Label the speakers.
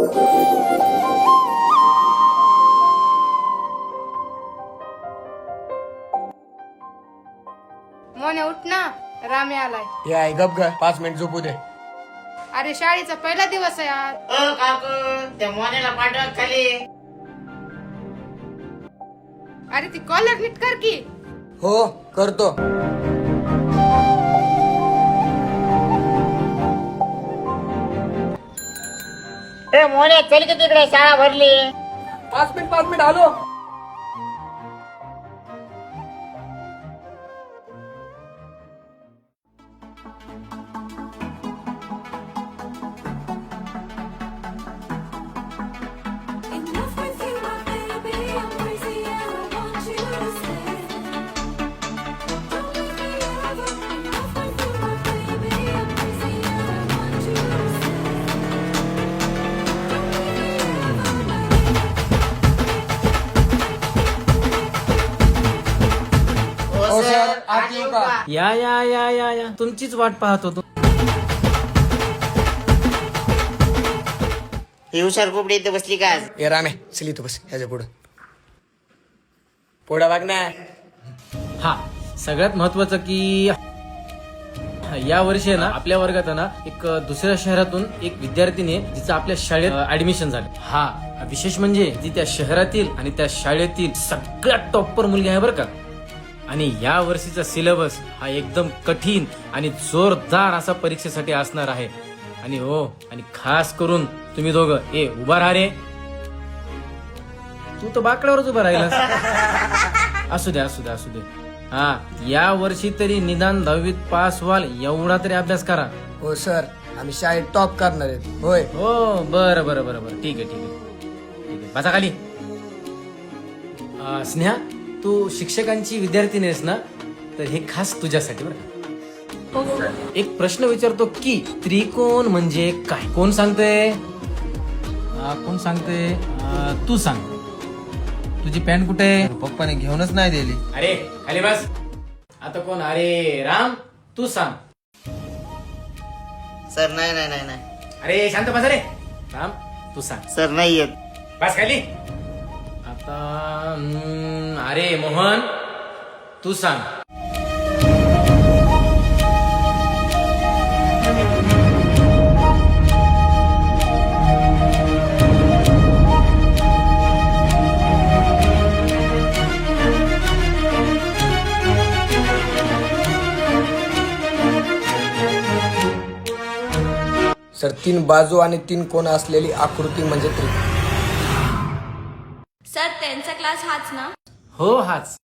Speaker 1: मोने उठ ना, रामे आलाय.
Speaker 2: हे आहे गप ग, 5 मिनिट झोपू दे.
Speaker 1: अरे शाळेचा पहिला दिवस आहे आज.
Speaker 3: काकू त्या मोन्याला पाठव खाली.
Speaker 1: अरे ती कॉलर नीट कर की.
Speaker 2: हो करतो.
Speaker 3: मोन्या चल की तिकडे, शाळा भरली.
Speaker 2: 5 मिनिट आलो.
Speaker 4: Enough with you, my baby. I'm crazy and I want you to stay. Don't leave me ever. Enough with you, my baby. I'm crazy and I want you to stay.
Speaker 2: हो sir, आत येऊ का?
Speaker 5: या या या या या तुमचीच वाट पाहत होतो.
Speaker 3: ही हुशार कुपडी इथे बसली का?
Speaker 2: ए रामे चल तू बस ह्याच्या पुढं. पुढं बघ ना.
Speaker 5: हा सगळ्यात महत्वाचं की या वर्षी आहे ना आपल्या वर्गात आहे ना एक दुसऱ्या शहरातून एक विद्यार्थिनी आहे जिचं आपल्या शाळेत ऍडमिशन झालं. हा विशेष म्हणजे ती त्या शहरातील आणि त्या शाळेतील सगळ्यात टॉपर मुलगी आहे बरं का. आणि या वर्षीचा सिलेबस हा एकदम कठीण आणि जोरदार असा परीक्षेसाठी असणार आहे. आणि हो आणि खास करून तुम्ही दोघं उभा राहा रे. तू तर बाकड्यावरच उभा राहिलास. असू दे असू दे असू दे. हा या वर्षी तरी निदान 10वीत पास व्हाल एवढा तरी अभ्यास करा.
Speaker 2: हो सर, आम्ही शाळेत टॉप करणार आहेत. होय
Speaker 5: हो बरं बरं बरं बरं ठीक आहे ठीक आहे ठीक आहे. बसा खाली. स्नेहा तू शिक्षकांची विद्यार्थिनी आहेस ना, तर हे खास तुझ्यासाठी बरं का. एक प्रश्न विचारतो की त्रिकोण म्हणजे काय? कोण सांगतंय? कोण सांगतंय? तू सांग. तुझी पॅन्ट कुठे?
Speaker 2: पप्पाने घेऊनच नाही दिली.
Speaker 5: अरे खाली बस. आता कोण? अरे राम तू सांग.
Speaker 3: सर नाही नाही नाही नाही.
Speaker 5: अरे शांत बस रे. राम तू सांग.
Speaker 3: सर नाही येत.
Speaker 5: बस खाली. आता अरे मोहन तू सांग.
Speaker 2: सर 3 बाजू आणि 3 कोण असलेली आकृती म्हणजे त्रिकोण.
Speaker 4: सर त्यांचा क्लास हाच ना?
Speaker 5: हो हाच.